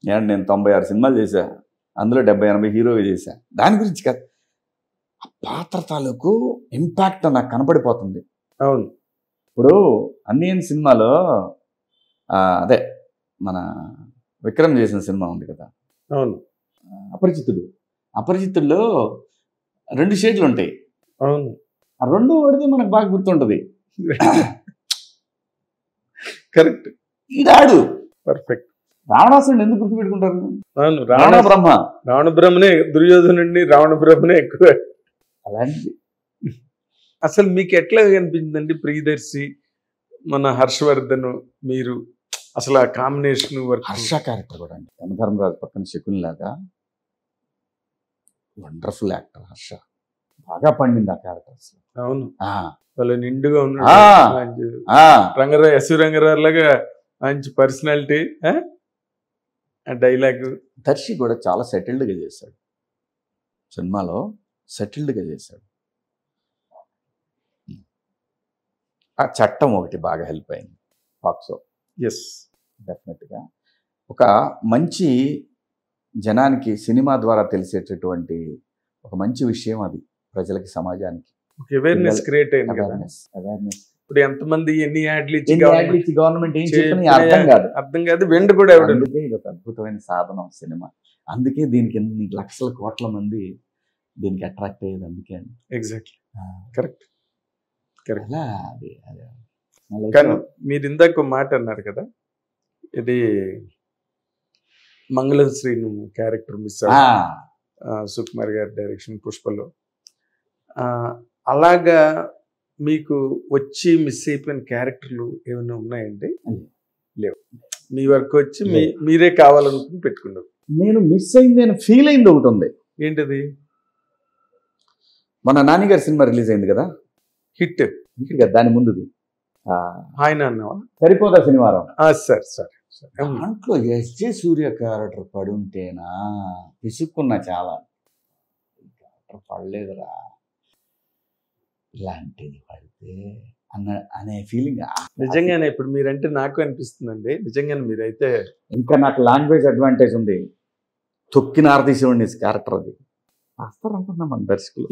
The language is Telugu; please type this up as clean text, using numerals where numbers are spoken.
నేను 96 సినిమాలు చేశా, అందులో 70-80 హీరోగా చేశా. దాని గురించి కాదు, ఆ పాత్ర తాలూకు ఇంపాక్ట్ నాకు కనపడిపోతుంది. అవును. ఇప్పుడు అన్నియన్ సినిమాలో అదే మన విక్రమ్ చేసిన సినిమా ఉంది కదా, అవును, అపరిచితుల్లో 2 షేడ్లు ఉంటాయి. అవును, ఆ 2 వాడితే మనకు బాగా గుర్తుంటది. Correct, ఈడాడు perfect. రావణాసురుడు ఎందుకు గుర్తుపెట్టుకుంటారు? అవును, రావణ బ్రహ్మ. రావణ బ్రహ్మనే దుర్యోధనుడిని, రావణ బ్రహ్మనే ఎక్కువ. అలాంటిది. అసలు మీకు ఎట్లా అనిపించిందండి ప్రియదర్శి, మన హర్షవర్ధన్, మీరు అసలు ఆ కాంబినేషన్ వర్క్? హర్ష క్యారెక్టర్ కూడా అండి, యమధర్మరాజు పక్కన శకుని లాగా వండర్ఫుల్ యాక్టర్ హర్ష. బాగా పండింది ఆ క్యారెక్టర్. అవును, ఆ, వాళ్ళు నిండుగా ఉన్నాడు. రంగరావు, ఎస్ రంగరావు లాగా మంచి పర్సనాలిటీ. ఆ డైలాగ్ దర్శి కూడా చాలా సెటిల్డ్గా చేశాడు సినిమాలో, సెటిల్డ్గా చేశాడు. ఆ చట్టం ఒకటి బాగా హెల్ప్ అయింది, పాక్సో. ఎస్, డెఫినెట్గా ఒక మంచి జనానికి సినిమా ద్వారా తెలిసేటటువంటి ఒక మంచి విషయం అది, ప్రజలకి, సమాజానికి అవేర్నెస్ క్రియేట్ అయింది. అవేర్నెస్. ఇప్పుడు ఎంతమంది ఎన్ని యాడ్లు ఇచ్చి గవర్నమెంట్ ఏం చెప్పినా అర్థం కాదు, వెండి కూడా అందుకే ఇది ఒక అద్భుతమైన సాధనం సినిమా. అందుకే దీనికి ఎన్ని లక్షల కోట్ల మంది దీనికి అట్రాక్ట్ అయ్యేది అందుకే అండి. Exactly, correct. అలా అది కానీ మీరు ఇందాక మాట అన్నారు కదా, ఇది మంగళం శ్రీను క్యారెక్టర్ మిస్ సుకుమార్ గారి డైరెక్షన్ పుష్పలో. అలాగా మీకు వచ్చి మిస్ అయిపోయిన క్యారెక్టర్లు ఏమైనా ఉన్నాయండి? లేవు, మీ వర్క్ వచ్చి మీరే కావాలనుకుని పెట్టుకున్నారు. నేను మిస్ అయింది, నేను ఫీల్ అయింది ఒకటి ఉంది. ఏంటది? మన నాన్నగారి సినిమా రిలీజ్ అయింది కదా, హిట్ కదా, దాని ముందుది ఆయన అన్నావా, సరిపోదా శనివారం. సార్ దాంట్లో ఎస్జే సూర్య క్యారెక్టర్ పడి ఉంటేనా పిసుక్కున్నా, చాలా క్యారెక్టర్ పడలేదురా, ఇలాంటిది పడితే అనే ఫీలింగ్ నిజంగానే. ఇప్పుడు మీరంటే నాకు అనిపిస్తుందండి, నిజంగానే మీరైతే ఇంకా నాకు లాంగ్వేజ్ అడ్వాంటేజ్ ఉంది, తొక్కిన ఆర్తీసేవాడిని క్యారెక్టర్ అది వస్తారనుకుంటున్నాం మన దర్శకులు.